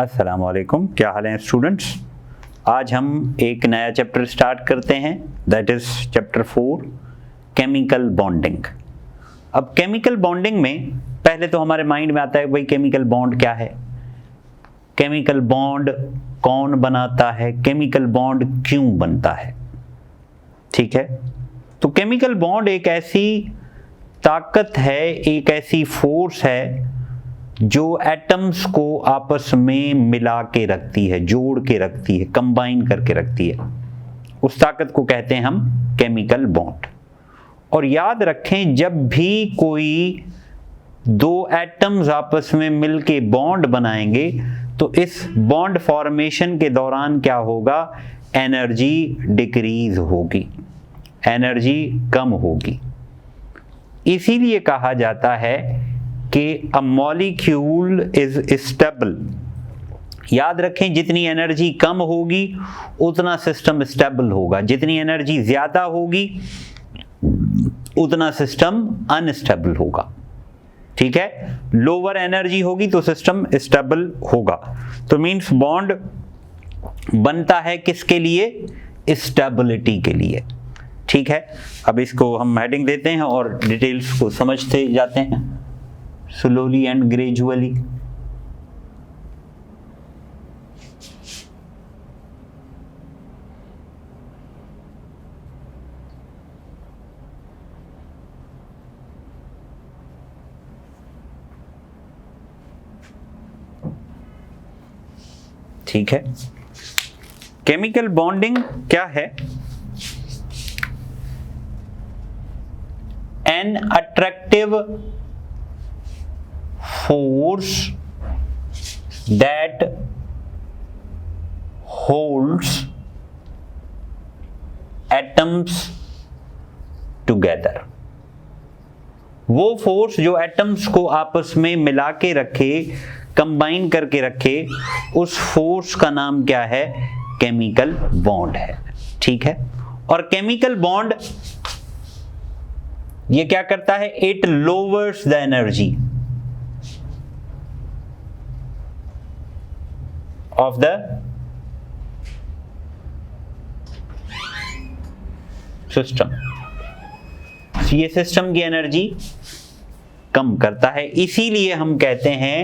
अस्सलाम वालेकुम, क्या हाल है स्टूडेंट्स। आज हम एक नया चैप्टर स्टार्ट करते हैं, that is chapter 4 chemical bonding. अब केमिकल बॉन्डिंग में पहले तो हमारे माइंड में आता है भाई केमिकल बॉन्ड क्या है, केमिकल बॉन्ड कौन बनाता है, केमिकल बॉन्ड क्यों बनता है। ठीक है, तो केमिकल बॉन्ड एक ऐसी ताकत है, एक ऐसी फोर्स है जो एटम्स को आपस में मिला के रखती है, जोड़ के रखती है, कंबाइन करके रखती है। उस ताकत को कहते हैं हम केमिकल बॉन्ड। और याद रखें, जब भी कोई दो एटम्स आपस में मिलके बॉन्ड बनाएंगे तो इस बॉन्ड फॉर्मेशन के दौरान क्या होगा, एनर्जी डिक्रीज होगी, एनर्जी कम होगी। इसीलिए कहा जाता है कि अ मॉलिक्यूल इज स्टेबल। याद रखें, जितनी एनर्जी कम होगी उतना सिस्टम स्टेबल होगा, जितनी एनर्जी ज्यादा होगी उतना सिस्टम अनस्टेबल होगा। ठीक है, लोअर एनर्जी होगी तो सिस्टम स्टेबल होगा। तो मींस बॉन्ड बनता है किसके लिए, स्टेबिलिटी के लिए। ठीक है, अब इसको हम हेडिंग देते हैं और डिटेल्स को समझते जाते हैं स्लोली एंड ग्रेजुअली। ठीक है, केमिकल बॉन्डिंग क्या है। An attractive force that holds atoms together। वो फोर्स जो एटम्स को आपस में मिला के रखे, कंबाइन करके रखे, उस फोर्स का नाम क्या है, केमिकल बॉन्ड है। ठीक है, और केमिकल बॉन्ड ये क्या करता है, it louvers the energy of the system। ये सिस्टम की एनर्जी कम करता है। इसीलिए हम कहते हैं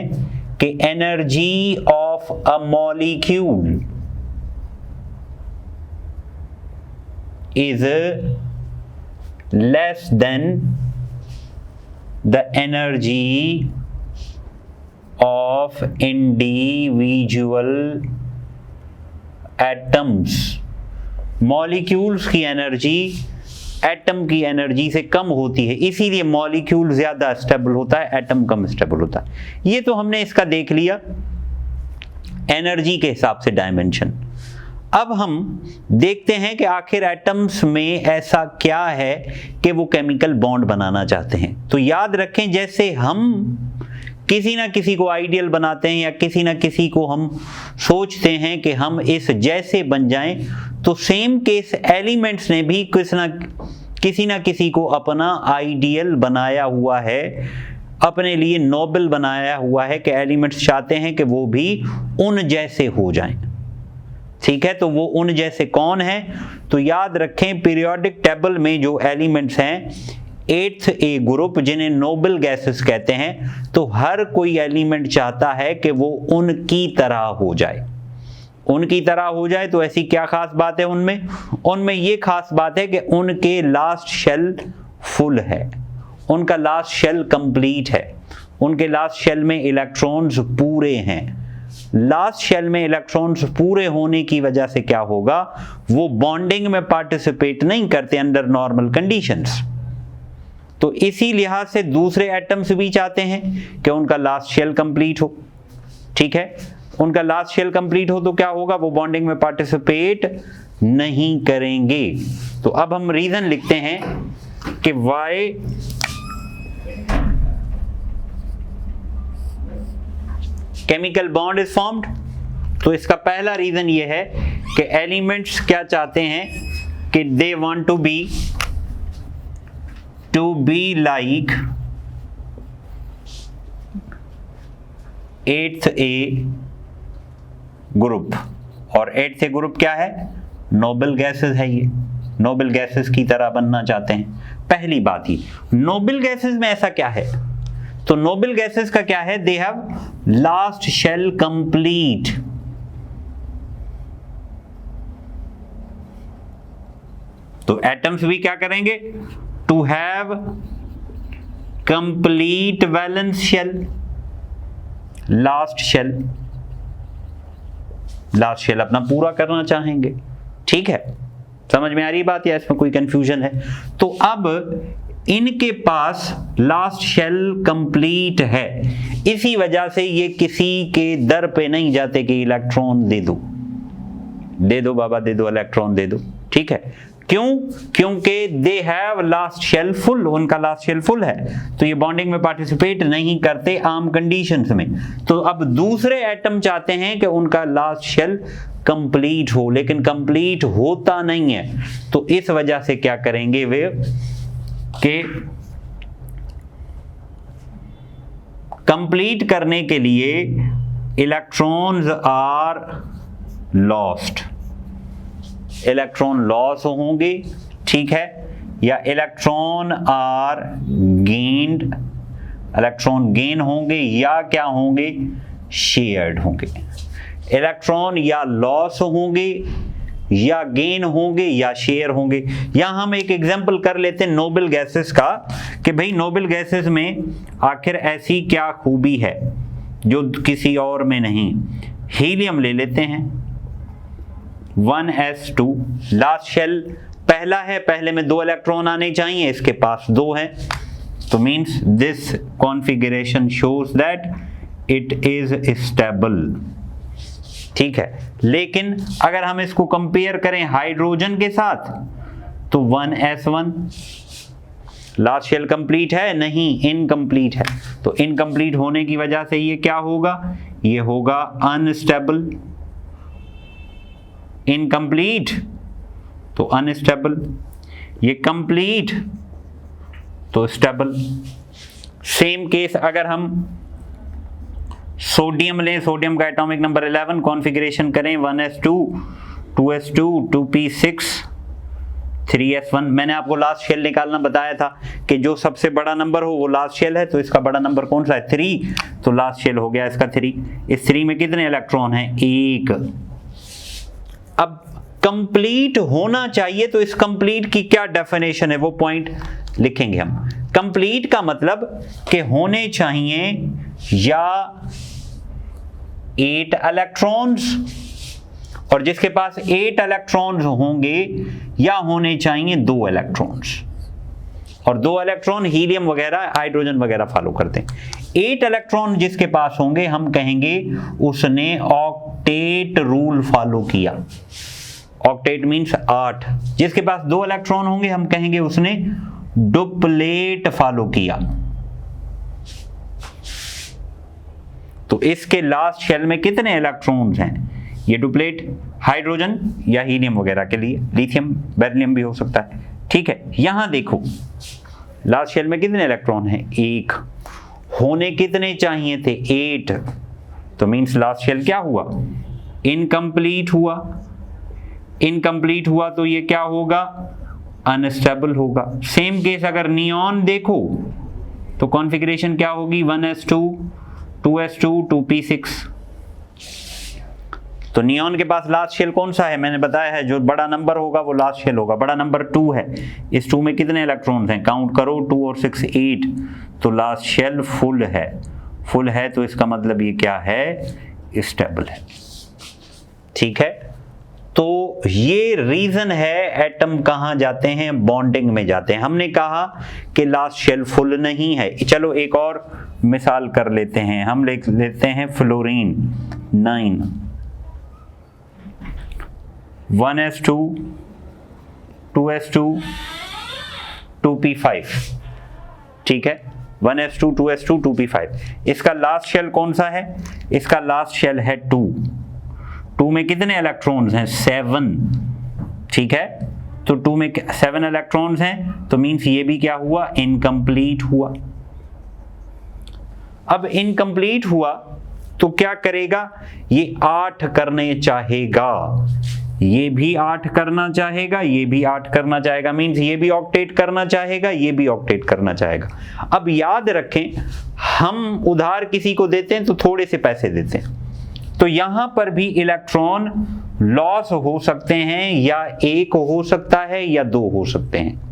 कि energy of a molecule is less than the energy of individual atoms। Molecules की एनर्जी एटम की एनर्जी से कम होती है, इसीलिए मॉलिक्यूल ज्यादा स्टेबल होता है, एटम कम स्टेबल होता है। ये तो हमने इसका देख लिया एनर्जी के हिसाब से डायमेंशन। अब हम देखते हैं कि आखिर एटम्स में ऐसा क्या है कि वो केमिकल बॉन्ड बनाना चाहते हैं। तो याद रखें, जैसे हम किसी ना किसी को आइडियल बनाते हैं या किसी ना किसी को हम सोचते हैं कि हम इस जैसे बन जाएं, तो सेम केस एलिमेंट्स ने भी किसी ना किसी को अपना आइडियल बनाया हुआ है, अपने लिए नोबल बनाया हुआ है कि एलिमेंट्स चाहते हैं कि वो भी उन जैसे हो जाएं। ठीक है, तो वो उन जैसे कौन है, तो याद रखें पीरियोडिक टेबल में जो एलिमेंट्स हैं 8th ए ग्रुप, जिन्हें नोबल गैसेस कहते हैं, तो हर कोई एलिमेंट चाहता है कि वो उनकी तरह हो जाए। उनकी तरह हो जाए तो ऐसी क्या खास बात है उनमें ये खास बात है कि उनके लास्ट शेल फुल है, उनका लास्ट शेल कंप्लीट है, उनके लास्ट शेल में इलेक्ट्रॉन्स पूरे हैं। लास्ट शेल में इलेक्ट्रॉन्स पूरे होने की वजह से क्या होगा, वो बॉन्डिंग में पार्टिसिपेट नहीं करते अंडर नॉर्मल कंडीशंस। तो इसी लिहाज से दूसरे एटम्स भी चाहते हैं कि उनका लास्ट शेल कंप्लीट हो। ठीक है, उनका लास्ट शेल कंप्लीट हो तो क्या होगा, वो बॉन्डिंग में पार्टिसिपेट नहीं करेंगे। तो अब हम रीजन लिखते हैं कि why chemical bond is formed. तो इसका पहला रीजन ये है कि एलिमेंट्स क्या चाहते हैं कि they want to be like 8th A group, और 8th ग्रुप क्या है? नोबल गैसेस है। ये नोबल गैसेस की तरह बनना चाहते हैं। पहली बात ही, नोबल गैसेस में ऐसा क्या है? तो नोबल गैसेस का क्या है? They have last shell complete. तो एटम्स भी क्या करेंगे? To have complete valence shell, last shell, last shell अपना पूरा करना चाहेंगे। ठीक है, समझ में आ रही बात या इसमें कोई कंफ्यूजन है? तो अब इनके पास लास्ट शेल कंप्लीट है, इसी वजह से ये किसी के दर पे नहीं जाते कि इलेक्ट्रॉन दे दो, दे दो बाबा, दे दो इलेक्ट्रॉन दे दो। ठीक है, क्यों? क्योंकि they have last shell full, उनका लास्ट शेल फुल है, तो ये बॉन्डिंग में पार्टिसिपेट नहीं करते आम कंडीशंस में। तो अब दूसरे एटम चाहते हैं कि उनका लास्ट शेल कंप्लीट हो, लेकिन कंप्लीट होता नहीं है। तो इस वजह से क्या करेंगे वे कि कंप्लीट करने के लिए electrons are lost, electron loss होंगे। ठीक है, या electron are gained, electron gain होंगे, या क्या होंगे? शेयर्ड होंगे। इलेक्ट्रॉन या लॉस होंगे, या गेन होंगे, या शेयर होंगे। यहां हम एक एग्जांपल कर लेते हैं नोबल गैसेस का, कि भाई नोबल गैसेस में आखिर ऐसी क्या खूबी है जो किसी और में नहीं। हीलियम ले लेते हैं, 1s2, लास्ट शेल पहला है, पहले में 2 इलेक्ट्रॉन आने चाहिए, इसके पास 2 हैं, तो means this configuration shows that it is stable. ठीक है, लेकिन अगर हम इसको कंपेयर करें हाइड्रोजन के साथ, तो 1s1 लास्ट शेल कंप्लीट है? नहीं, इनकम्प्लीट है। तो इनकम्प्लीट होने की वजह से ये क्या होगा? ये होगा अनस्टेबल। इनकम्प्लीट तो अनस्टेबल, ये कंप्लीट तो स्टेबल। सेम केस अगर हम सोडियम लें, सोडियम का एटॉमिक नंबर 11, कॉन्फ़िगरेशन करें 1s2, 2s2, 2p6, 3s1। मैंने आपको लास्ट शेल निकालना बताया था कि जो सबसे बड़ा नंबर हो वो लास्ट शेल है, तो इसका बड़ा नंबर कौन सा है? 3, तो लास्ट शेल हो गया इसका 3। इस 3 में कितने इलेक्ट्रॉन हैं? 1। अब कंप्लीट होना चाहिए, तो इस कंप्लीट की क्या डेफिनेशन है वो पॉइंट लिखेंगे हम। कंप्लीट का मतलब कि होने चाहिए या 8 इलेक्ट्रॉन्स, और जिसके पास 8 इलेक्ट्रॉन्स होंगे, या होने चाहिए 2 इलेक्ट्रॉन्स, और 2 इलेक्ट्रॉन हीलियम वगैरह हाइड्रोजन वगैरह फॉलो करते हैं। 8 इलेक्ट्रॉन जिसके पास होंगे, हम कहेंगे उसने ऑक्टेट रूल फॉलो किया। Octet means 8। जिसके पास 2 इलेक्ट्रॉन होंगे, हम कहेंगे उसने डुप्लेट फॉलो किया। तो इसके लास्ट शेल में कितने इलेक्ट्रॉन्स हैं? ये डुप्लेट हाइड्रोजन या हीलियम वगैरह के लिए, लिथियम बेरिलियम भी हो सकता है। ठीक है, यहां देखो लास्ट शेल में कितने इलेक्ट्रॉन हैं? 1। होने कितने चाहिए थे? 8। तो मींस लास्ट शेल क्या हुआ? इनकम्प्लीट हुआ। इनकम्प्लीट हुआ तो ये क्या होगा? अनस्टेबल होगा। सेम केस अगर नियॉन देखो तो कॉन्फ़िगरेशन क्या होगी? 1s2, 2s2, 2p6। तो नियॉन के पास लास्ट शेल कौन सा है? मैंने बताया है जो बड़ा नंबर होगा वो लास्ट शेल होगा। बड़ा नंबर 2 है। इस 2 में कितने इलेक्ट्रॉन्स हैं? काउंट करो, 2 और 6 8। तो लास्ट शेल फुल है। फुल है तो इसका मतलब ये क्या है? स्टेबल है। ठीक है, तो ये रीजन है एटम कहां जाते हैं? बॉन्डिंग में जाते हैं। हमने कहा कि लास्ट शेल फुल नहीं है। चलो एक और मिसाल कर लेते हैं। हम लेते हैं फ्लोरीन 9, 1s2, 2s2, 2p5। ठीक है, 1s2, 2s2, 2p5। इसका लास्ट शेल कौन सा है? इसका लास्ट शेल है 2। 2 में कितने इलेक्ट्रॉन्स हैं? 7। ठीक है, तो 2 में 7 इलेक्ट्रॉन्स हैं, तो मींस ये भी क्या हुआ? इनकम्प्लीट हुआ। अब इनकम्प्लीट हुआ तो क्या करेगा, ये 8 करने चाहेगा, ये भी 8 करना चाहेगा, ये भी 8 करना चाहेगा, मीन्स ये भी ऑक्टेट करना चाहेगा, ये भी ऑक्टेट करना चाहेगा। अब याद रखें, हम उधार किसी को देते हैं तो थोड़े से पैसे देते हैं, तो यहां पर भी इलेक्ट्रॉन लॉस हो सकते हैं, या 1 हो सकता है या 2 हो सकते हैं।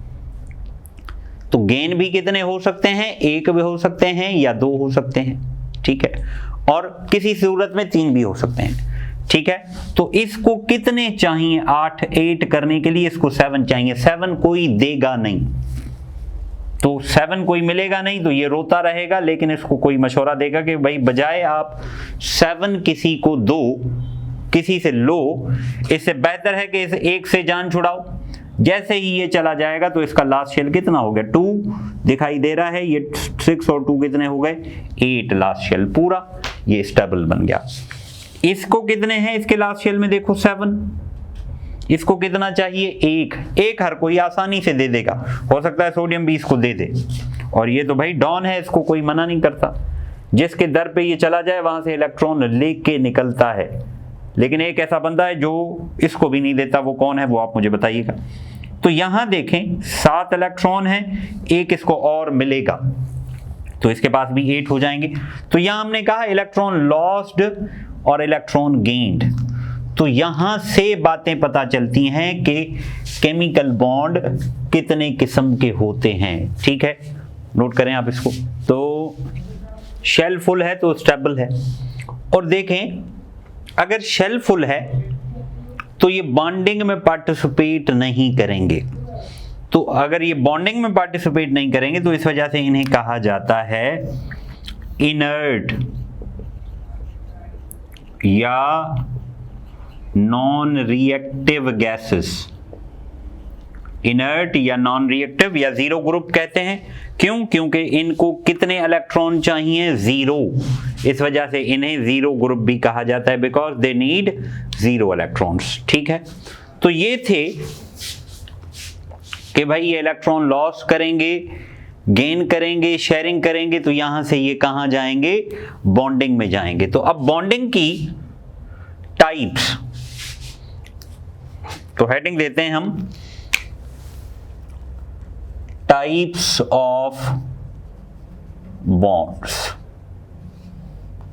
तो गेन भी कितने हो सकते हैं, 1 भी हो सकते हैं या 2 हो सकते हैं, ठीक है, और किसी सूरत में 3 भी हो सकते हैं, ठीक है। तो इसको कितने चाहिए 8 करने के लिए, इसको 7 चाहिए। 7 कोई देगा नहीं, तो 7 कोई मिलेगा नहीं, तो ये रोता रहेगा, लेकिन इसको कोई मशवरा देगा कि भाई बजाय आप 7 किसी को दो, किसी से लो, इससे बेहतर है कि इस 1 से जान छुड़ाओ। जैसे ही ये चला जाएगा तो इसका लास्ट शेल कितना हो गया, 2 दिखाई दे रहा है, ये 6 और 2 कितने हो गए, 8 लास्ट शेल पूरा, ये स्टेबल बन गया। इसको कितने हैं इसके लास्ट शेल में, देखो 7, इसको कितना चाहिए, 1 हर कोई आसानी से दे देगा, हो सकता है सोडियम भी इसको दे दे, और ये तो भाई डॉन है, इसको कोई मना नहीं करता, जिसके दर पे ये चला जाए वहां से इलेक्ट्रॉन लेके निकलता है। लेकिन एक ऐसा बंदा है जो इसको भी नहीं देता, वो कौन है वो आप मुझे बताइएगा। तो यहां देखें 7 इलेक्ट्रॉन है, 1 इसको और मिलेगा तो इसके पास भी 8 हो जाएंगे। तो यहां हमने कहा इलेक्ट्रॉन लॉस्ड और इलेक्ट्रॉन गेन्ड, तो यहां से बातें पता चलती हैं कि केमिकल बॉन्ड कितने किस्म के होते हैं, ठीक है, नोट करें आप इसको। तो शेल फुल है तो स्टेबल है, और देखें अगर शेल फुल है तो ये बॉन्डिंग में पार्टिसिपेट नहीं करेंगे, तो अगर ये बॉन्डिंग में पार्टिसिपेट नहीं करेंगे तो इस वजह से इन्हें कहा जाता है इनर्ट या नॉन रिएक्टिव गैसेस। इनर्ट या नॉन रिएक्टिव या जीरो ग्रुप कहते हैं, क्यों, क्योंकि इनको कितने इलेक्ट्रॉन चाहिए, 0, इस वजह से इन्हें जीरो ग्रुप भी कहा जाता है, बिकॉज दे नीड 0 इलेक्ट्रॉन्स, ठीक है। तो ये थे कि भाई ये इलेक्ट्रॉन लॉस करेंगे, गेन करेंगे, शेयरिंग करेंगे, तो यहां से ये कहां जाएंगे, बॉन्डिंग में जाएंगे। तो अब बॉन्डिंग की टाइप्स, तो हेडिंग देते हैं हम टाइप्स ऑफ बॉन्ड्स,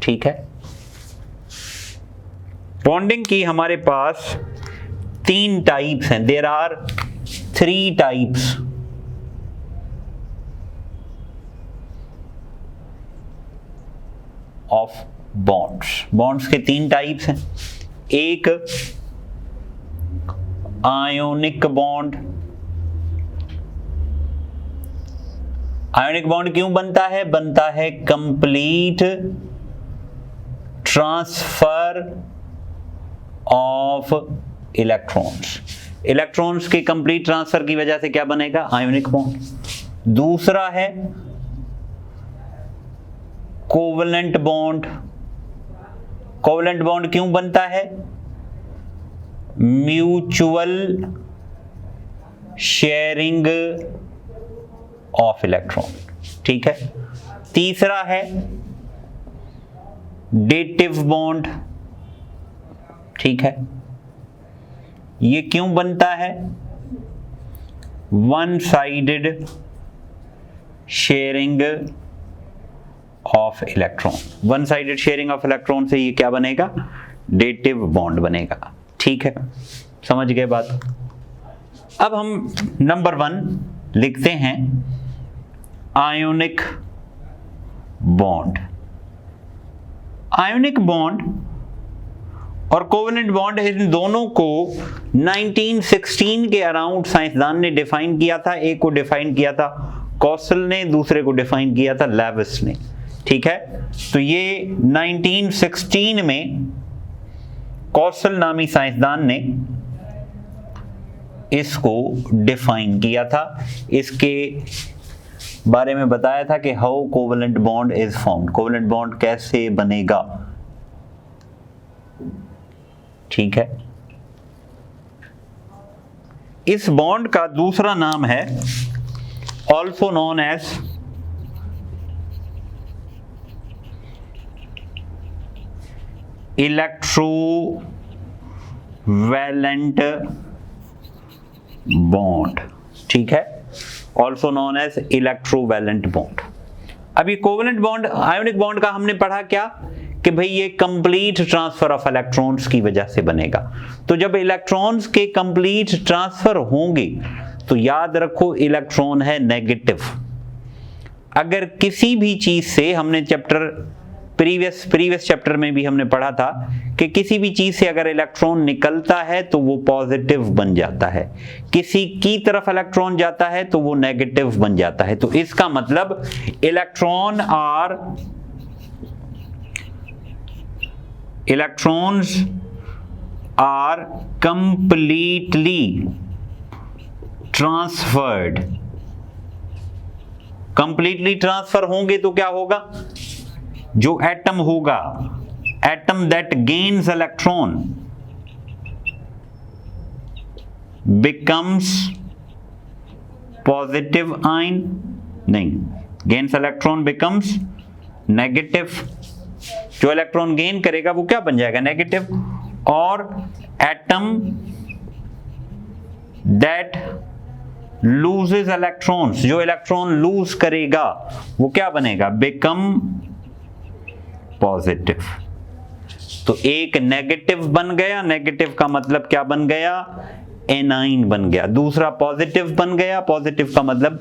ठीक है। बॉन्डिंग की हमारे पास 3 टाइप्स हैं, there are 3 types of bonds. Bonds के 3 टाइप्स हैं, एक आयोनिक बॉन्ड। आयोनिक बॉन्ड क्यों बनता है, बनता है complete transfer of electrons. Electrons के कंप्लीट ट्रांसफर की वजह से क्या बनेगा, आयोनिक बॉन्ड। दूसरा है कोवलेंट बॉन्ड। कोवलेंट बॉन्ड क्यों बनता है, म्यूचुअल शेयरिंग ऑफ इलेक्ट्रॉन, ठीक है। तीसरा है डेटिव बॉन्ड, ठीक है। ये क्यों बनता है, one sided sharing of electron. One sided sharing of electron से ये क्या बनेगा, डेटिव बॉन्ड बनेगा, ठीक है। समझ गए बात। अब हम नंबर 1 लिखते हैं आयोनिक बॉन्ड। आयोनिक बॉन्ड और कोवेलेंट बॉन्ड, इन दोनों को 1916 के अराउंड साइंसदान ने डिफाइन किया था। एक को डिफाइन किया था कौशल ने, दूसरे को डिफाइन किया था लेविस ने, ठीक है। तो ये 1916 में कौशल नामी साइंसदान ने इसको डिफाइन किया था। इसके बारे में बताया था कि how covalent bond is formed, covalent bond कैसे बनेगा, ठीक है। इस बॉन्ड का दूसरा नाम है also known as electrovalent bond, ठीक है, also known as electrovalent bond. अभी कोवेलेंट बॉन्ड, आयोनिक बॉन्ड का हमने पढ़ा क्या कि भाई ये कंप्लीट ट्रांसफर ऑफ इलेक्ट्रॉन्स की वजह से बनेगा। तो जब इलेक्ट्रॉन्स के कंप्लीट ट्रांसफर होंगे तो याद रखो इलेक्ट्रॉन है नेगेटिव। अगर किसी भी चीज से, हमने चैप्टर प्रीवियस चैप्टर में भी हमने पढ़ा था कि किसी भी चीज से अगर इलेक्ट्रॉन निकलता है तो वो पॉजिटिव बन जाता है, किसी की तरफ इलेक्ट्रॉन जाता है तो वो नेगेटिव बन जाता है। तो इसका मतलब electrons are completely transferred. Completely transfer होंगे तो क्या होगा, जो एटम होगा, atom that gains electron becomes positive ion, नहीं, गेन्स इलेक्ट्रॉन बिकम्स नेगेटिव। जो इलेक्ट्रॉन गेन करेगा वो क्या बन जाएगा, नेगेटिव। और एटम दैट लूजेस इलेक्ट्रॉन्स, जो इलेक्ट्रॉन लूज करेगा वो क्या बनेगा, बिकम पॉजिटिव। तो एक नेगेटिव बन गया, नेगेटिव का मतलब क्या बन गया, एनाइन बन गया। दूसरा पॉजिटिव बन गया, पॉजिटिव का मतलब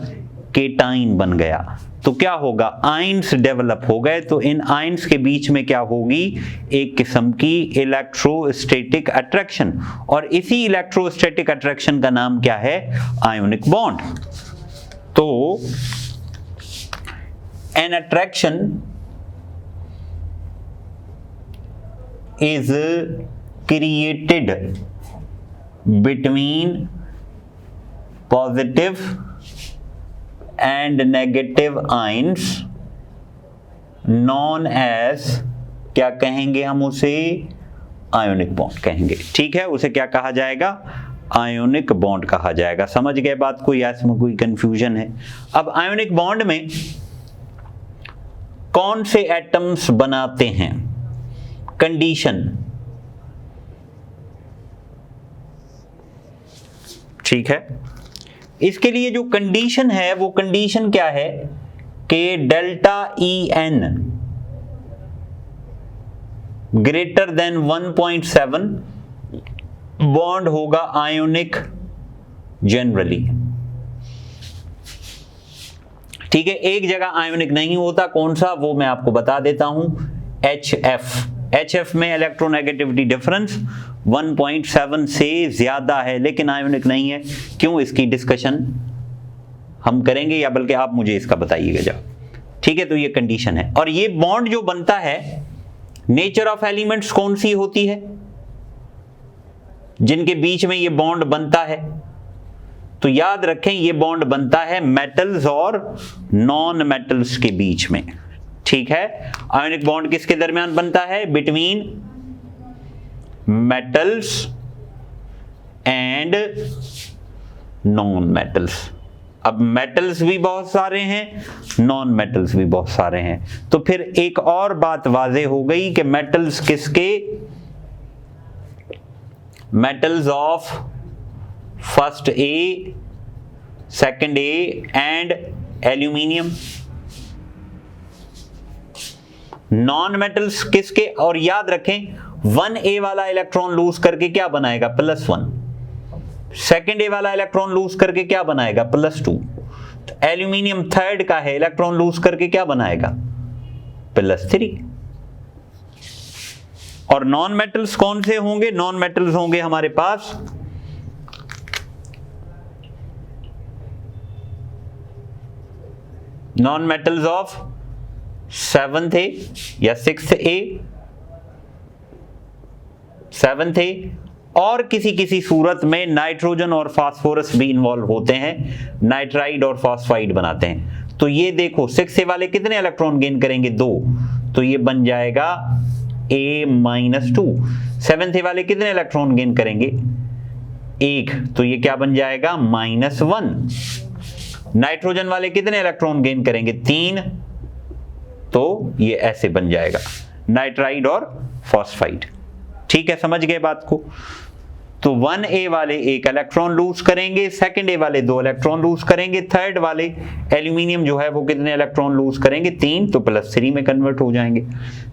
केटाइन बन गया। तो क्या होगा, आयंस डेवलप हो गए। तो इन आयंस के बीच में क्या होगी, एक किस्म की इलेक्ट्रोस्टैटिक अट्रैक्शन, और इसी इलेक्ट्रोस्टैटिक अट्रैक्शन का नाम क्या है, आयोनिक बॉन्ड। तो N attraction is created between positive and negative ions known as, क्या कहेंगे हम उसे, आयोनिक बॉन्ड कहेंगे, ठीक है। उसे क्या कहा जाएगा, आयोनिक बॉन्ड कहा जाएगा। समझ गए बात को, या इसमें कोई कंफ्यूजन है? अब आयोनिक बॉन्ड में कौन से एटम्स बनाते हैं, कंडीशन, ठीक है। इसके लिए जो कंडीशन है वो कंडीशन क्या है कि delta E N greater than 1.7 bond होगा आयोनिक जनरली, ठीक है। एक जगह आयोनिक नहीं होता, कौन सा, वो मैं आपको बता देता हूं, HF में इलेक्ट्रोनेगेटिविटी डिफरेंस 1.7 से ज्यादा है, लेकिन आयोनिक नहीं है। क्यों, इसकी डिस्कशन हम करेंगे, या बल्कि आप मुझे इसका बताइएगा जब, ठीक है। तो ये कंडीशन है। और ये बॉन्ड जो बनता है, नेचर ऑफ एलिमेंट्स कौन सी होती है जिनके बीच में ये बॉन्ड बनता है, तो याद रखें ये बॉन्ड बनता है मेटल्स और नॉन मेटल्स के बीच में, ठीक है। आयोनिक बॉन्ड किसके दरमियान बनता है, between metals and non metals. अब मेटल्स भी बहुत सारे हैं, नॉन मेटल्स भी बहुत सारे हैं। तो फिर एक और बात वाज़ेह हो गई कि मेटल्स किसके, metals of first A, second A and aluminium. Non metals किसके, और याद रखें 1a वाला इलेक्ट्रॉन लूज करके क्या बनाएगा, +1। सेकंड ए वाला इलेक्ट्रॉन लूज करके क्या बनाएगा, +2। तो एल्यूमिनियम थर्ड का है, इलेक्ट्रॉन लूज करके क्या बनाएगा, +3। और नॉन मेटल्स कौन से होंगे, नॉन मेटल्स होंगे हमारे पास non metals of 7th A या 6th A, 7th A, और किसी सूरत में नाइट्रोजन और फास्फोरस भी इन्वॉल्व होते हैं, नाइट्राइड और फॉस्फाइड बनाते हैं। तो ये देखो 6A वाले कितने इलेक्ट्रॉन गेन करेंगे, 2, तो ये बन जाएगा A-2। 7th A वाले कितने इलेक्ट्रॉन गेन करेंगे, 1, तो ये क्या बन जाएगा, -1। नाइट्रोजन वाले कितने इलेक्ट्रॉन गेन करेंगे, 3, तो ये ऐसे बन जाएगा, नाइट्राइड और फॉस्फाइड। ठीक है, समझ गए बात को। तो 1A वाले एक इलेक्ट्रॉन लूज करेंगे, सेकंड ए वाले 2 इलेक्ट्रॉन लूज करेंगे, थर्ड वाले एल्यूमिनियम जो है वो कितने इलेक्ट्रॉन लूज करेंगे, 3, तो +3 में कन्वर्ट हो जाएंगे।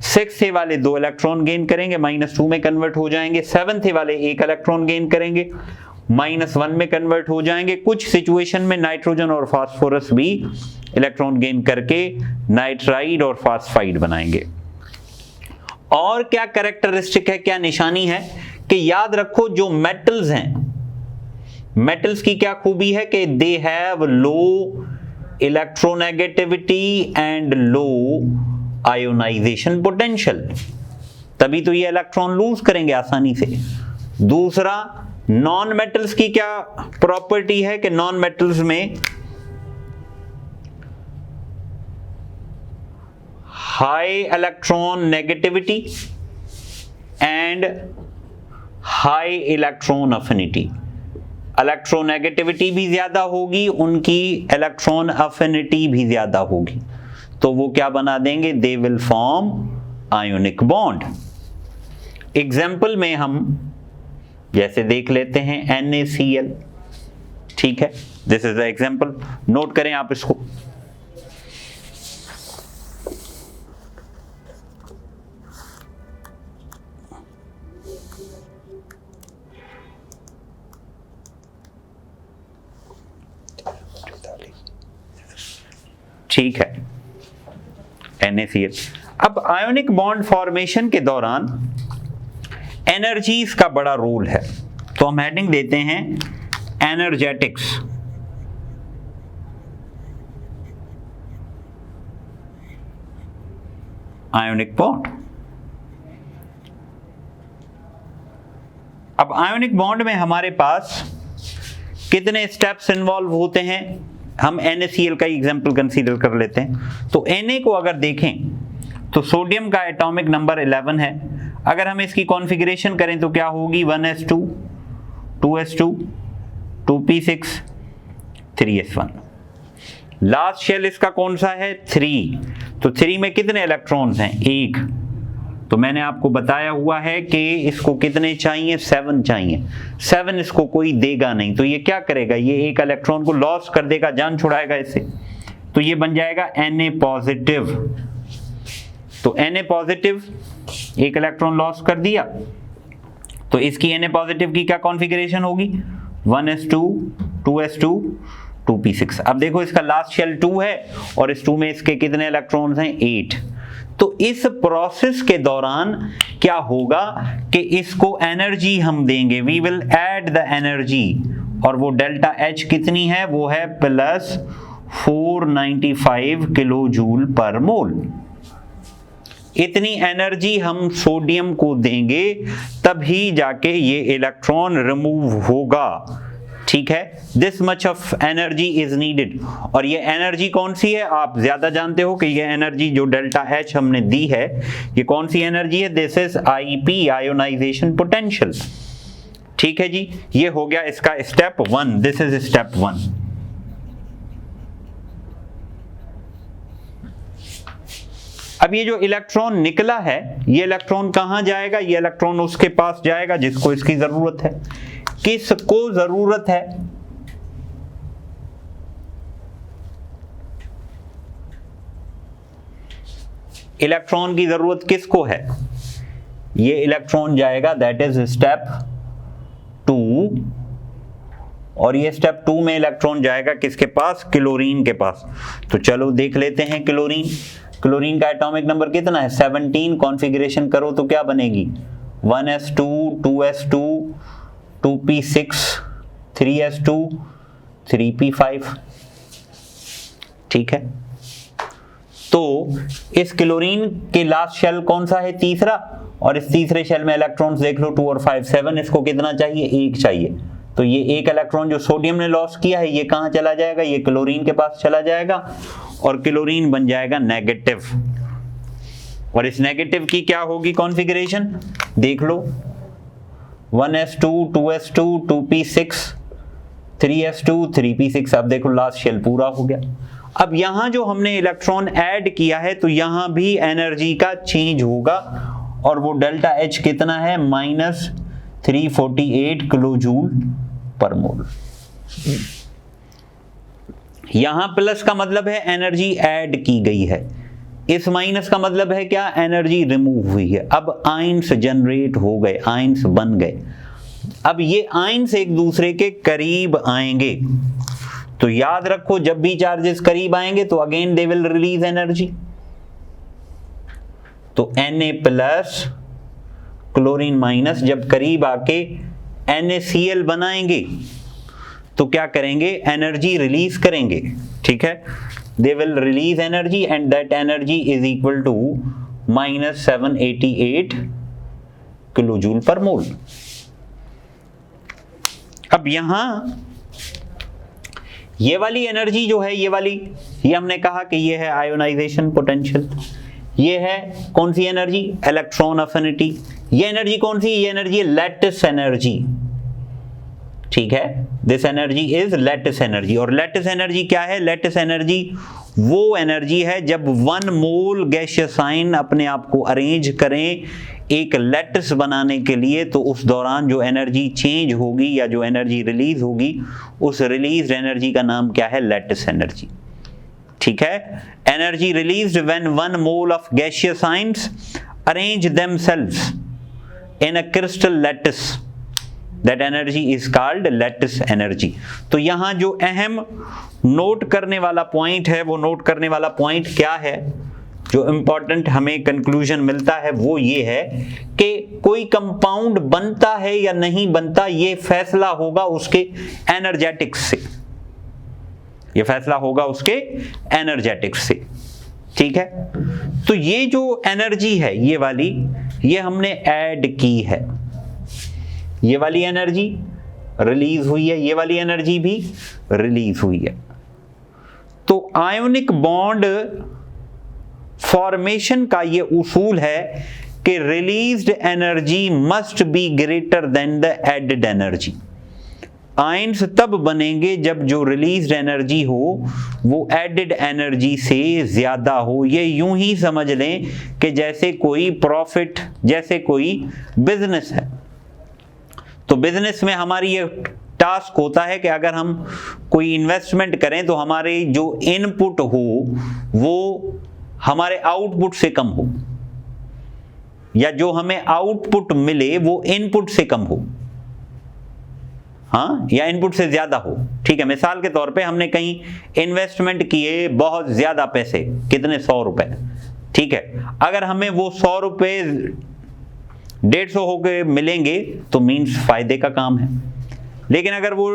6A वाले 2 इलेक्ट्रॉन गेन करेंगे, -2 में कन्वर्ट हो जाएंगे। 7A वाले 1 इलेक्ट्रॉन गेन करेंगे, -1 में कन्वर्ट हो जाएंगे। कुछ सिचुएशन में नाइट्रोजन और फास्फोरस भी इलेक्ट्रॉन गेन करके नाइट्राइड और फास्फाइड बनाएंगे। और क्या कैरेक्टरिस्टिक है, क्या निशानी है कि याद रखो जो मेटल्स हैं, मेटल्स की क्या खूबी है कि they have low electronegativity and low ionization potential, तभी तो ये इलेक्ट्रॉन लूज करेंगे आसानी से। दूसरा, नॉन मेटल्स की क्या प्रॉपर्टी है कि नॉन मेटल्स में high electron negativity and high electron affinity. Electronegativity भी ज्यादा होगी, उनकी इलेक्ट्रॉन अफिनिटी भी ज्यादा होगी, तो वो क्या बना देंगे, they will form ionic bond. Example में हम जैसे देख लेते हैं NaCl, ठीक है, this is the example, note करें आप इसको। ठीक है, NaCl। अब आयोनिक बॉन्ड फॉर्मेशन के दौरान एनर्जीज का बड़ा रोल है, तो हम हेडिंग देते हैं एनर्जेटिक्स। Ionic bond. अब आयोनिक बॉन्ड में हमारे पास कितने स्टेप्स इन्वॉल्व होते हैं, हम NaCl का एग्जाम्पल कंसीडर कर लेते हैं। तो Na को अगर देखें तो सोडियम का एटॉमिक नंबर 11 है। अगर हम इसकी कॉन्फ़िगरेशन करें तो क्या होगी, 1s2 2s2 2p6 3s1। Last shell इसका कौन सा है, 3, तो 3 में कितने इलेक्ट्रॉन्स हैं, 1। तो मैंने आपको बताया हुआ है कि इसको कितने चाहिए, 7 चाहिए। 7 इसको कोई देगा नहीं, तो ये क्या करेगा, ये एक इलेक्ट्रॉन को लॉस कर देगा, जान छुड़ाएगा इससे, तो ये बन जाएगा Na पॉजिटिव। तो Na पॉजिटिव एक इलेक्ट्रॉन लॉस कर दिया, तो इसकी Na पॉजिटिव की क्या कॉन्फ़िगरेशन होगी, 1s2 2s2 2p6। अब देखो इसका लास्ट शेल 2 है और इस 2 में इसके कितने इलेक्ट्रॉन्स हैं, 8। तो इस प्रोसेस के दौरान क्या होगा कि इसको एनर्जी हम देंगे, we will add the energy, और वो डेल्टा H कितनी है, वो है +495 किलो जूल पर मोल। इतनी एनर्जी हम सोडियम को देंगे तभी जाके ये इलेक्ट्रॉन रिमूव होगा, ठीक है। This much of energy is needed. और ये एनर्जी कौन सी है, आप ज्यादा जानते हो कि ये एनर्जी जो डेल्टा H हमने दी है, ये कौन सी एनर्जी है, this is IP, ionization potential, ठीक है जी। ये हो गया इसका स्टेप 1, दिस इज स्टेप 1। अब ये जो इलेक्ट्रॉन निकला है, ये इलेक्ट्रॉन कहां जाएगा, ये इलेक्ट्रॉन उसके पास जाएगा जिसको इसकी जरूरत है। किसको जरूरत है, इलेक्ट्रॉन की जरूरत किसको है, ये इलेक्ट्रॉन जाएगा, दैट इज स्टेप 2। और ये स्टेप 2 में इलेक्ट्रॉन जाएगा किसके पास, क्लोरीन के पास। तो चलो देख लेते हैं क्लोरीन। क्लोरीन का एटॉमिक नंबर कितना है, 17। कॉन्फ़िगरेशन करो तो क्या बनेगी, 1s2 2s2 2p6 3s2 3p5, ठीक है। तो इस क्लोरीन के लास्ट शेल कौन सा है, तीसरा, और इस तीसरे शेल में इलेक्ट्रॉन्स देख लो 2 और 5 7, इसको कितना चाहिए, 1 चाहिए। तो ये एक इलेक्ट्रॉन जो सोडियम ने लॉस किया है, ये कहां चला जाएगा, ये क्लोरीन के पास चला जाएगा, और क्लोरीन बन जाएगा नेगेटिव। और इस नेगेटिव की क्या होगी कॉन्फ़िगरेशन, देख लो, 1s2 2s2 2p6 3s2 3p6। अब देखो लास्ट शेल पूरा हो गया। अब यहां जो हमने इलेक्ट्रॉन ऐड किया है, तो यहां भी एनर्जी का चेंज होगा, और वो डेल्टा एच कितना है, -348 किलो जूल पर मोल। यहां प्लस का मतलब है एनर्जी ऐड की गई है, इस माइनस का मतलब है क्या, एनर्जी रिमूव हुई है। अब आयंस जनरेट हो गए, आयंस बन गए। अब ये आयंस एक दूसरे के करीब आएंगे, तो याद रखो जब भी चार्जेस करीब आएंगे तो again they will release energy. तो Na प्लस क्लोरीन माइनस जब करीब आके NaCl बनाएंगे तो क्या करेंगे, एनर्जी रिलीज करेंगे, ठीक है। They will release energy and that energy is equal to -788 kilo joule per mole. अब यहां ये वाली एनर्जी जो है, ये वाली, ये हमने कहा कि ये है आयोनाइजेशन पोटेंशियल, ये है कौन सी एनर्जी, इलेक्ट्रॉन अफिनिटी। ये एनर्जी कौन सी, ये एनर्जी है लैटिस एनर्जी, ठीक है। This energy is lattice energy. और लैटिस एनर्जी क्या है, लैटिस एनर्जी वो एनर्जी है जब 1 मोल गैसियस आयन अपने आप को अरेंज करें एक लैटिस बनाने के लिए, तो उस दौरान जो एनर्जी चेंज होगी या जो एनर्जी रिलीज होगी, उस रिलीज एनर्जी का नाम क्या है, लैटिस एनर्जी, ठीक है। Energy released when 1 mole of gaseous ions arrange themselves in a crystal lattice, that energy is called lattice energy. तो यहां जो अहम नोट करने वाला पॉइंट है, वो नोट करने वाला पॉइंट क्या है, जो इंपॉर्टेंट हमें कंक्लूजन मिलता है वो ये है कि कोई कंपाउंड बनता है या नहीं बनता, ये फैसला होगा उसके एनर्जेटिक्स से, ये फैसला होगा उसके एनर्जेटिक्स से, ठीक है। तो ये जो एनर्जी है ये वाली, ये हमने ऐड की है, ये वाली एनर्जी रिलीज हुई है, ये वाली एनर्जी भी रिलीज हुई है। तो आयोनिक बॉन्ड फॉर्मेशन का ये उसूल है कि released energy must be greater than the added energy. Ions तब बनेंगे जब जो रिलीज्ड एनर्जी हो वो एडेड एनर्जी से ज्यादा हो। ये यूं ही समझ लें कि जैसे कोई प्रॉफिट, जैसे कोई बिजनेस है, तो बिजनेस में हमारी ये टास्क होता है कि अगर हम कोई इन्वेस्टमेंट करें तो हमारे जो इनपुट हो वो हमारे आउटपुट से कम हो, या जो हमें आउटपुट मिले वो इनपुट से कम हो, हाँ, या इनपुट से ज्यादा हो, ठीक है। मिसाल के तौर पे हमने कहीं इन्वेस्टमेंट किए बहुत ज्यादा पैसे, कितने 100 रुपए, ठीक है। अगर हमें वो 100 रुपए 150 होके मिलेंगे तो मीन्स फायदे का काम है, लेकिन अगर वो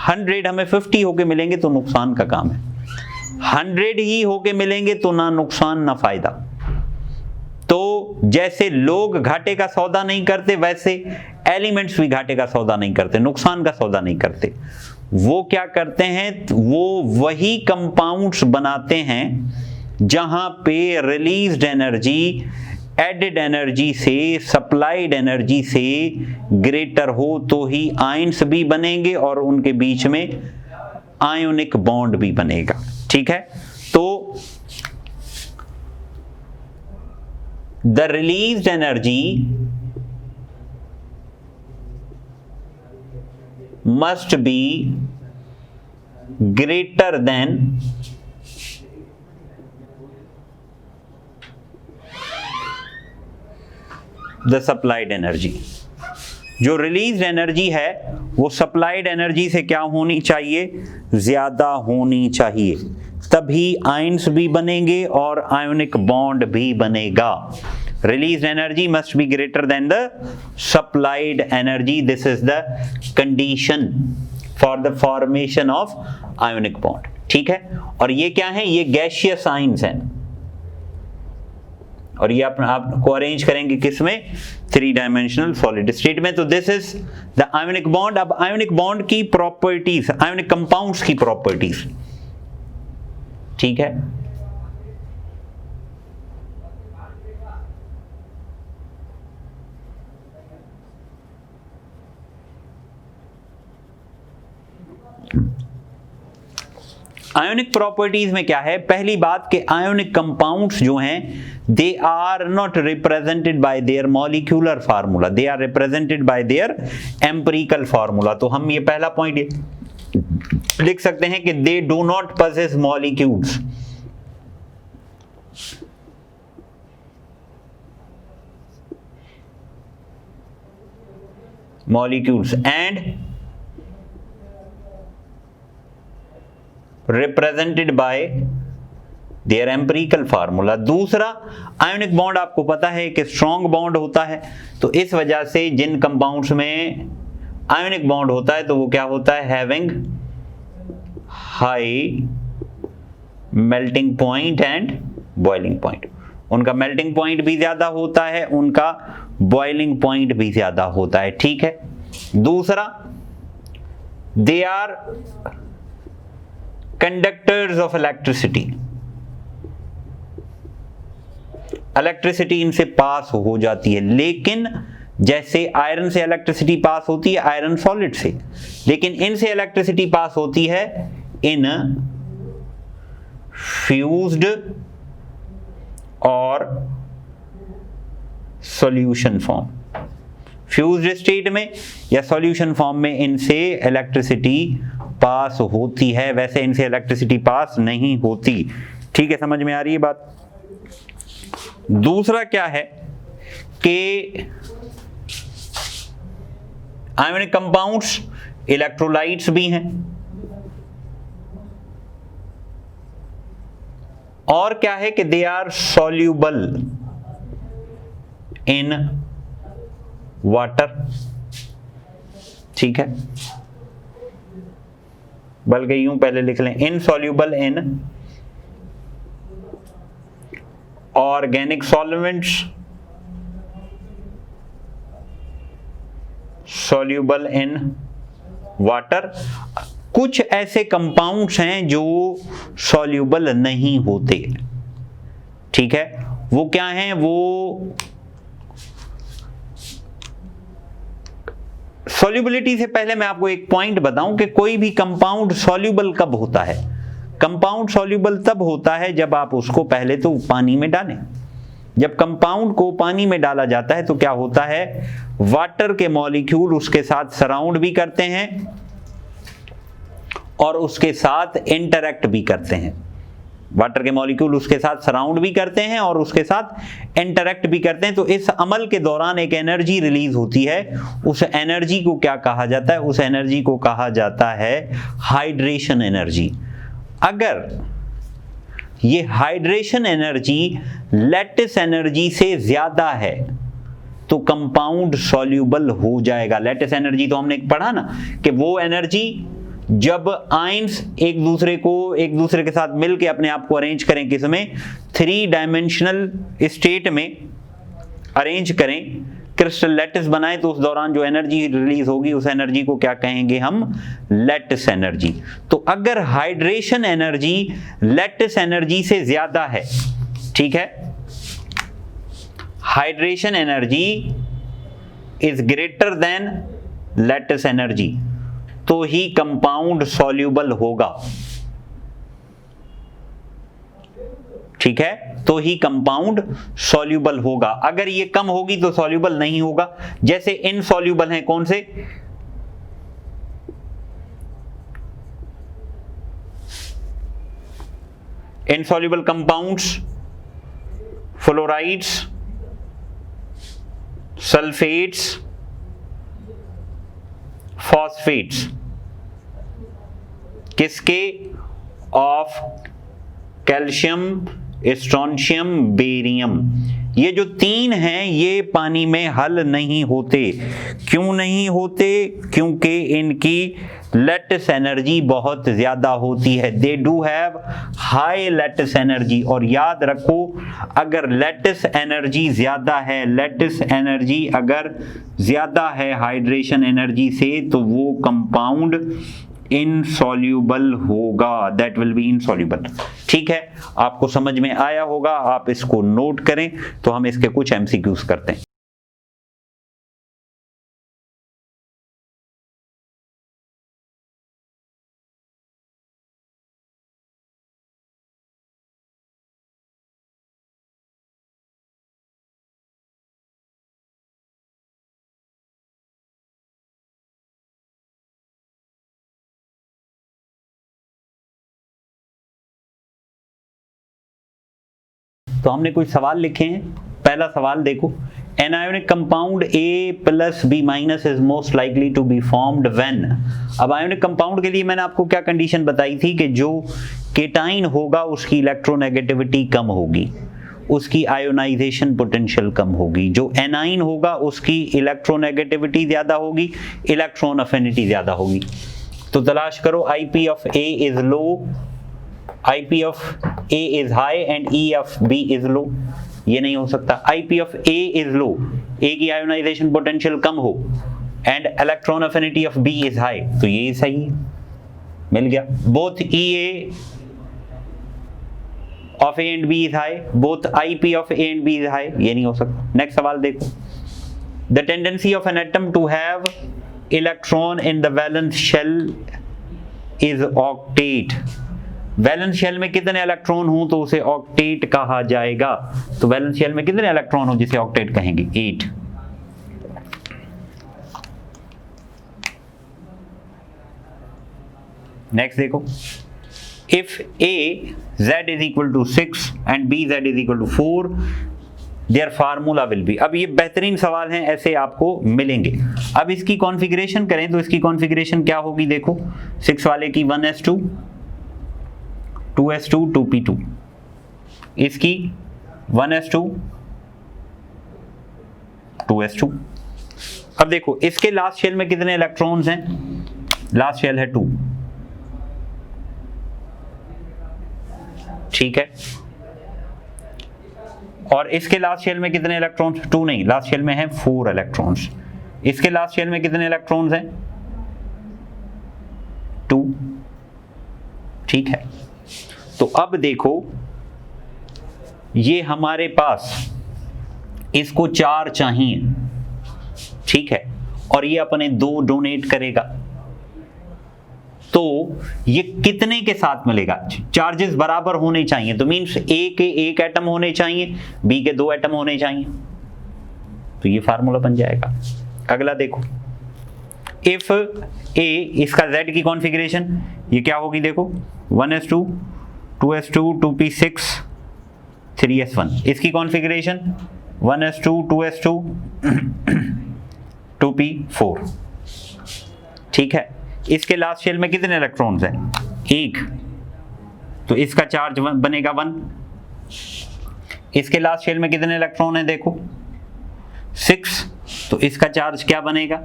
100 हमें 50 होके मिलेंगे तो नुकसान का काम है। 100 ही होके मिलेंगे तो ना नुकसान ना फायदा। तो जैसे लोग घाटे का सौदा नहीं करते, वैसे एलिमेंट्स भी घाटे का सौदा नहीं करते, नुकसान का सौदा नहीं करते। वो क्या करते हैं, वो वही कंपाउंड्स बनाते हैं जहां पे रिलीज्ड एनर्जी एडेड एनर्जी से, सप्लाइड एनर्जी से ग्रेटर हो, तो ही आयंस भी बनेंगे और उनके बीच में आयोनिक बॉन्ड भी बनेगा, ठीक है। तो the released energy must be greater than the supplied energy. जो रिलीज एनर्जी है वो सप्लाइड एनर्जी से क्या होनी चाहिए, ज्यादा होनी चाहिए, तभी आयंस भी बनेंगे और आयोनिक बॉन्ड भी बनेगा। Release energy must be greater than the supplied energy, this is the condition for the formation of ionic bond, ठीक है। और ये क्या है, ये गैसियस आयंस हैं, और ये आपको अरेंज करेंगे किसमें, 3 डायमेंशनल सॉलिड स्टेट में। तो this is the ionic bond. अब आयोनिक बॉन्ड की प्रॉपर्टीज, आयोनिक कंपाउंड्स की प्रॉपर्टीज, ठीक है। आयोनिक प्रॉपर्टीज में क्या है, पहली बात कि आयोनिक कंपाउंड्स जो हैं they are not represented by their molecular formula, they are represented by their empirical formula. तो हम ये पहला पॉइंट लिख सकते हैं कि they do not possess molecules, and represented by their empirical formula। दूसरा, आयोनिक बॉन्ड आपको पता है कि स्ट्रॉन्ग बॉन्ड होता है, तो इस वजह से जिन कंपाउंड्स में आयोनिक बॉन्ड होता है तो वो क्या होता है, having high melting point and boiling point. उनका मेल्टिंग पॉइंट भी ज्यादा होता है, उनका बॉइलिंग पॉइंट भी ज्यादा होता है, ठीक है। दूसरा, they are conductors of electricity, electricity इनसे पास हो जाती है, लेकिन जैसे आयरन से इलेक्ट्रिसिटी पास होती है आयरन सॉलिड से, लेकिन इनसे इलेक्ट्रिसिटी पास होती है इन फ्यूज्ड और सॉल्यूशन फॉर्म। फ्यूज्ड स्टेट में या सॉल्यूशन फॉर्म में इनसे इलेक्ट्रिसिटी पास होती है, वैसे इनसे इलेक्ट्रिसिटी पास नहीं होती, ठीक है, समझ में आ रही है बात। दूसरा क्या है कि आयोनिक कंपाउंड्स इलेक्ट्रोलाइट्स भी हैं, और क्या है कि they are soluble in water, ठीक है, बल्कि यूं पहले लिख लें, insoluble in organic solvents, soluble in water. कुछ ऐसे कंपाउंड्स हैं जो सॉल्यूबल नहीं होते, ठीक है, वो क्या हैं, वो सॉल्युबिलिटी से पहले मैं आपको एक पॉइंट बताऊं कि कोई भी कंपाउंड सॉल्यूबल कब होता है। कंपाउंड सॉल्यूबल तब होता है जब आप उसको पहले तो पानी में डालें। जब कंपाउंड को पानी में डाला जाता है तो क्या होता है, वाटर के मॉलिक्यूल उसके साथ सराउंड भी करते हैं और उसके साथ इंटरैक्ट भी करते हैं। वाटर के मॉलिक्यूल उसके साथ सराउंड भी करते हैं और उसके साथ इंटरैक्ट भी करते हैं। तो इस अमल के दौरान एक एनर्जी रिलीज होती है, उस एनर्जी को क्या कहा जाता है, उस एनर्जी को कहा जाता है हाइड्रेशन एनर्जी। अगर ये हाइड्रेशन एनर्जी लैटिस एनर्जी से ज्यादा है तो कंपाउंड सॉल्यूबल हो जाएगा। लैटिस एनर्जी तो हमने पढ़ा ना कि वो एनर्जी जब आयंस एक दूसरे के साथ मिलके अपने आप को अरेंज करें, किसमें, 3 डायमेंशनल स्टेट में अरेंज करें, क्रिस्टल लैटिस बनाएं, तो उस दौरान जो एनर्जी रिलीज होगी उस एनर्जी को क्या कहेंगे हम, लैटिस एनर्जी। तो अगर हाइड्रेशन एनर्जी लैटिस एनर्जी से ज्यादा है, ठीक है, hydration energy is greater than lattice energy, तो ही कंपाउंड सॉल्यूबल होगा, ठीक है, तो ही कंपाउंड सॉल्यूबल होगा। अगर ये कम होगी तो सॉल्यूबल नहीं होगा। जैसे इनसॉल्यूबल हैं कौन से, insoluble compounds, fluorides, sulphates, phosphates, किसके, ऑफ कैल्शियम, स्ट्रोंशियम, बेरियम। ये जो 3 हैं ये पानी में हल नहीं होते। क्यों नहीं होते, क्योंकि इनकी लैटिस एनर्जी बहुत ज्यादा होती है। They do have high lattice energy. और याद रखो, अगर लैटिस एनर्जी ज्यादा है, लैटिस एनर्जी अगर ज्यादा है हाइड्रेशन एनर्जी से, तो वो कंपाउंड इनसॉल्यूबल होगा, दैट विल बी इनसॉल्यूबल। ठीक है, आपको समझ में आया होगा, आप इसको नोट करें। तो हम इसके कुछ एमसीक्यूज करते हैं। तो हमने कुछ सवाल लिखे हैं। पहला सवाल देखो, an ionic compound A+B- is most likely to be formed when. अब आयोनिक कंपाउंड के लिए मैंने आपको क्या कंडीशन बताई थी कि जो केटाइन होगा उसकी इलेक्ट्रोनेगेटिविटी कम होगी, उसकी आयोनाइजेशन पोटेंशियल कम होगी। जो एनाइन होगा उसकी इलेक्ट्रोनेगेटिविटी ज्यादा होगी, इलेक्ट्रॉन अफिनिटी ज्यादा होगी। तो तलाश करो IP of A is low, IP of A is high and E of B is low. ये नहीं हो सकता। IP of A is low, A की आयोनाइजेशन पोटेंशियल कम हो and electron affinity of B is high, तो ये सही है, मिल गया। Both EA of A and B is high, both IP of A and B is high, ये नहीं हो सकता। नेक्स्ट सवाल देखो, the tendency of an atom to have electron in the valence shell is octet। Valence shell में कितने electron हो तो उसे ऑक्टेट कहा जाएगा। तो वैलेंस शेल में कितने इलेक्ट्रॉन हो जिसे ऑक्टेट कहेंगे, 8। नेक्स्ट देखो, if A z is equal to 6 and B z is equal to 4 their formula will be। अब ये बेहतरीन सवाल हैं, ऐसे आपको मिलेंगे। अब इसकी कॉन्फ़िगरेशन करें तो इसकी कॉन्फ़िगरेशन क्या होगी, देखो 6 वाले की 1s2 2s2 2p2, इसकी 1s2 2s2। अब देखो इसके लास्ट शेल में कितने इलेक्ट्रॉन्स हैं, लास्ट शेल है 2, ठीक है। और इसके लास्ट शेल में कितने इलेक्ट्रॉन्स, 2 नहीं, लास्ट शेल में है 4 इलेक्ट्रॉन्स। इसके लास्ट शेल में कितने इलेक्ट्रॉन्स हैं, 2, ठीक है। तो अब देखो ये हमारे पास इसको 4 चाहिए, ठीक है, और ये अपने 2 डोनेट करेगा, तो ये कितने के साथ मिलेगा, चार्जेस बराबर होने चाहिए। तो मींस A के 1 एटम होने चाहिए, B के 2 एटम होने चाहिए, तो ये फार्मूला बन जाएगा। अगला देखो, इफ A, इसका Z की कॉन्फ़िगरेशन ये क्या होगी, देखो 1s2 2s2 2p6 3s1। इसकी कॉन्फ़िगरेशन 1s2 2s2 2p4, ठीक है। इसके लास्ट शेल में कितने इलेक्ट्रॉन्स हैं, 1, तो इसका चार्ज बनेगा 1। इसके लास्ट शेल में कितने इलेक्ट्रॉन हैं, देखो 6, तो इसका चार्ज क्या बनेगा,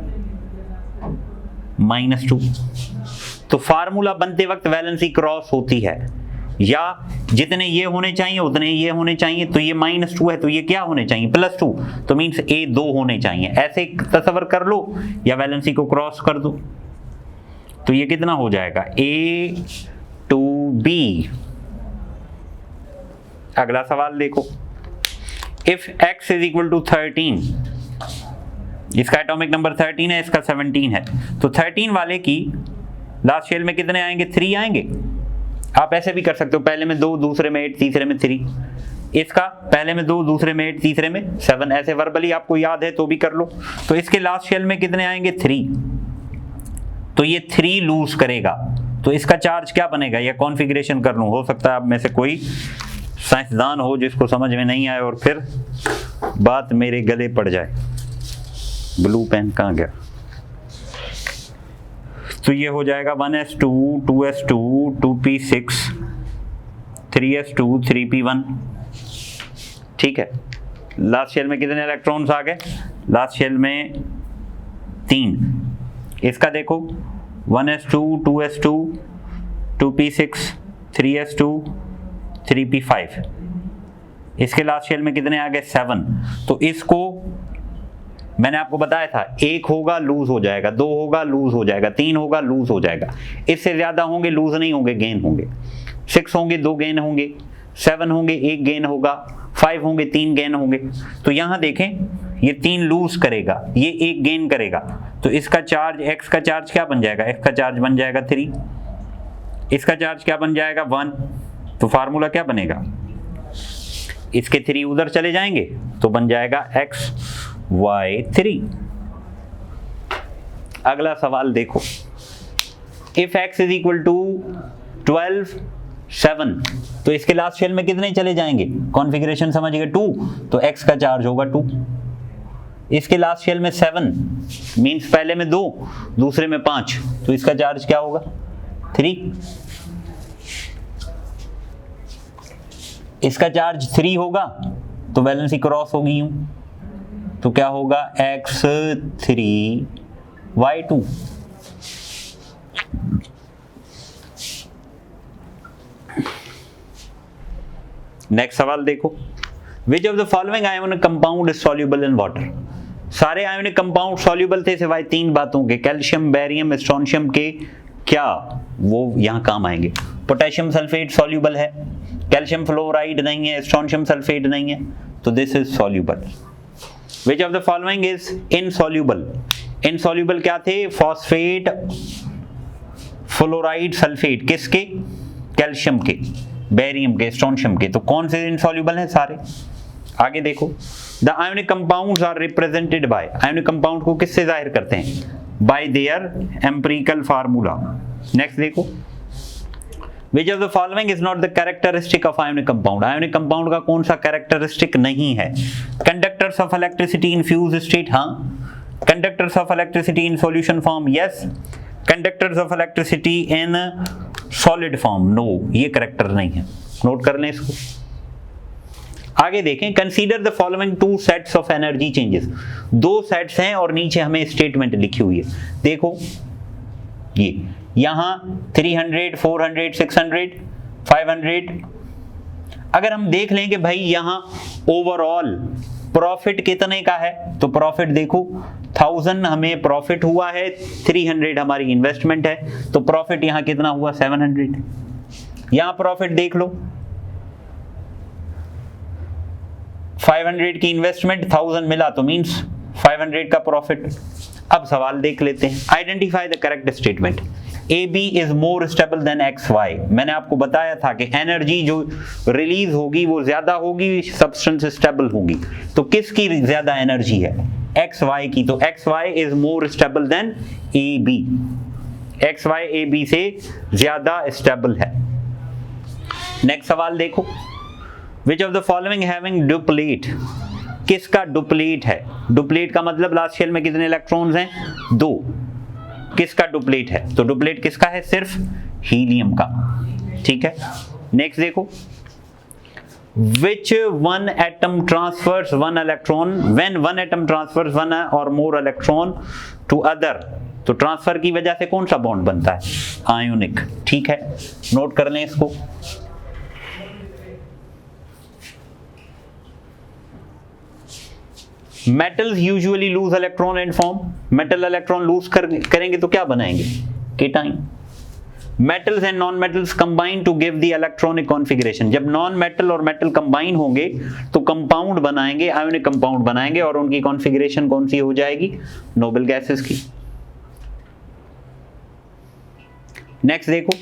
-2। तो फार्मूला बनते वक्त वैलेंसी क्रॉस होती है, या जितने ये होने चाहिए उतने ये होने चाहिए। तो ये -2 है तो ये क्या होने चाहिए, +2, तो मीन्स A 2 होने चाहिए। ऐसे तस्वर कर लो या वैलेंसी को क्रॉस कर दो, तो ये कितना हो जाएगा, A to B। अगला सवाल देखो, if X is equal to 13, इसका एटॉमिक नंबर 13 है, इसका 17 है, तो 13 वाले की लास्ट शेल में कितने आएंगे, 3 आएंगे। आप ऐसे भी कर सकते हो, पहले में 2, दूसरे में 8, तीसरे में 3। इसका पहले में 2, दूसरे में 8, तीसरे में 7, ऐसे वर्बली आपको याद है तो भी कर लो। तो इसके लास्ट शेल में कितने आएंगे, 3, तो ये 3 लूज करेगा, तो इसका चार्ज क्या बनेगा, या कॉन्फ़िगरेशन कर लूं। हो सकता है आप में से कोई साइंसदान हो जिसको समझ में नहीं आए और फिर बात मेरे गले पड़ जाए। ब्लू पेन कहाँ गया, तो ये हो जाएगा 1s2 2s2 2p6 3s2 3p1, ठीक है। लास्ट शेल में कितने इलेक्ट्रॉन्स आ गए, लास्ट शेल में 3। इसका देखो 1s2 2s2 2p6 3s2 3p5, इसके लास्ट शेल में कितने आ गए, 7। तो इसको मैंने आपको बताया था, 1 होगा लूज हो जाएगा, 2 होगा लूज हो जाएगा, 3 होगा लूज हो जाएगा, इससे ज्यादा होंगे लूज नहीं होंगे, गेन होंगे। 6 होंगे 2 गेन होंगे, 7 होंगे 1 गेन होगा, 5 होंगे 3 गेन होंगे। तो यहां देखें ये 3 लूज करेगा, ये 1 गेन करेगा, तो इसका चार्ज, x का चार्ज क्या बन जाएगा, x का चार्ज बन जाएगा 3, इसका चार्ज क्या बन जाएगा 1। तो फार्मूला क्या बनेगा, इसके 3 उधर चले जाएंगे तो बन जाएगा XY3। अगला सवाल देखो, if x is equal to 12 7, तो इसके लास्ट शेल में कितने चले जाएंगे, कॉन्फ़िगरेशन समझिएगा 2, तो x का चार्ज होगा 2। इसके लास्ट शेल में 7 मींस पहले में 2, दूसरे में 5, तो इसका चार्ज क्या होगा 3। इसका चार्ज 3 होगा तो वैलेंसी क्रॉस होगी यूं, तो क्या होगा x3y2। नेक्स्ट सवाल देखो, which of the following ionic compound is soluble in water. सारे आयोनिक कंपाउंड सॉल्युबल थे सिवाय 3 बातों के, कैल्शियम, बेरियम, स्ट्रोंशियम के, क्या वो यहां काम आएंगे। पोटेशियम सल्फेट सॉल्युबल है, कैल्शियम फ्लोराइड नहीं है, स्ट्रोंशियम सल्फेट नहीं है, तो this is soluble. Which of the following is insoluble. Insoluble क्या थे, फॉस्फेट, फ्लोराइड, सल्फेट, किसके, कैल्शियम के, बेरियम के, स्ट्रोंशियम के, तो कौन से इनसॉल्युबल हैं, सारे। आगे देखो, the ionic compounds are represented by, ionic compound को किससे जाहिर करते हैं, by their empirical formula. Next देखो, which of the following is not the characteristic of ionic compound. Ionic compound का कौन सा कैरेक्टरिस्टिक नहीं है, conductors of electricity in fuse state, हाँ। Conductors of electricity in solution form, yes. Conductors of electricity in solid form, no, ये character नहीं है, note कर लें इसको। आगे देखें, consider the following 2 sets of energy changes. 2 sets हैं और नीचे हमें स्टेटमेंट लिखी हुई है, देखो ये यहां 300, 400, 600, 500। अगर हम देख लें कि भाई यहां ओवरऑल प्रॉफिट कितने का है, तो प्रॉफिट देखो 1000 हमें प्रॉफिट हुआ है, 300 हमारी इन्वेस्टमेंट है, तो प्रॉफिट यहां कितना हुआ 700। यहां प्रॉफिट देख लो, 500 की इन्वेस्टमेंट, 1000 मिला तो मींस 500 का प्रॉफिट। अब सवाल देख लेते हैं, identify the correct statement. AB is more stable then XY। मैंने आपको बताया था कि एनर्जी जो रिलीज होगी वो ज्यादा होगी, सब्सटेंस स्टेबल होगी, तो किसकी ज्यादा एनर्जी है, XY की, तो XY is more stable then AB। XY AB से ज्यादा स्टेबल है। नेक्स्ट सवाल देखो, which of the following having duplet, किसका डुप्लीट है। डुप्लीट का मतलब लास्ट शेल में कितने इलेक्ट्रॉन्स हैं, 2, किसका डुप्लीट है, तो डुप्लीट किसका है, सिर्फ हीलियम का, ठीक है। नेक्स्ट देखो, which one atom transfers 1 electron when 1 atom transfers 1 or more electron to other, तो ट्रांसफर की वजह से कौन सा बॉन्ड बनता है, आयोनिक, ठीक है, नोट कर लें इसको। Metals usually lose electron and form, metal electron lose करेंगे तो क्या बनाएंगे, cation. Metals and non metals combine to give the electronic configuration. जब नॉन मेटल और मेटल कंबाइन होंगे तो कंपाउंड बनाएंगे, आयोनिक कंपाउंड बनाएंगे, और उनकी कॉन्फ़िगरेशन कौन सी हो जाएगी, नोबल गैसेस की। नेक्स्ट देखो,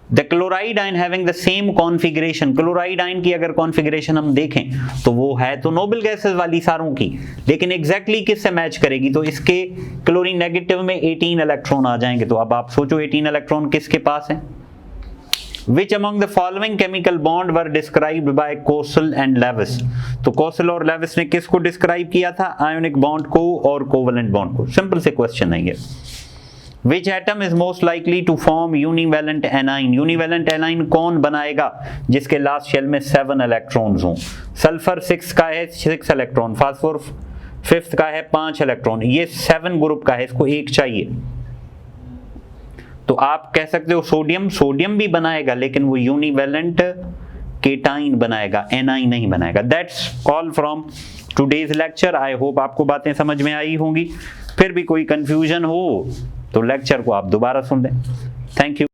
the chloride ion having the same configuration. Chloride ion की अगर कॉन्फ़िगरेशन हम देखें तो वो है तो नोबल गैसेस वाली सारों की, लेकिन एग्जैक्टली किससे मैच करेगी, तो इसके क्लोरीन नेगेटिव में 18 इलेक्ट्रॉन आ जाएंगे। तो अब आप सोचो 18 इलेक्ट्रॉन किसके पास है। Which among the following chemical bond were described by Coastal and Lewis? तो कोसल और लेविस ने किसको डिस्क्राइब किया था, आयोनिक बॉन्ड को और कोवलेंट बॉन्ड को। सिंपल से क्वेश्चन है ये। Which atom is most likely to form univalent anion? Univalent anion कौन बनाएगा जिसके लास्ट शेल में 7 इलेक्ट्रॉन्स हों। सल्फर 6 का है 6 इलेक्ट्रॉन, फास्फोर 5th का है 5 इलेक्ट्रॉन, ये 7 ग्रुप का है, इसको 1 चाहिए। तो आप कह सकते हो सोडियम, सोडियम भी बनाएगा लेकिन वो यूनिवेलेंट केटाइन बनाएगा, एनाइन नहीं बनाएगा। That's all from today's lecture. I hope आपको बातें समझ में आई होंगी। फिर भी कोई कंफ्यूजन हो तो लेक्चर को आप दोबारा सुन लें। Thank you.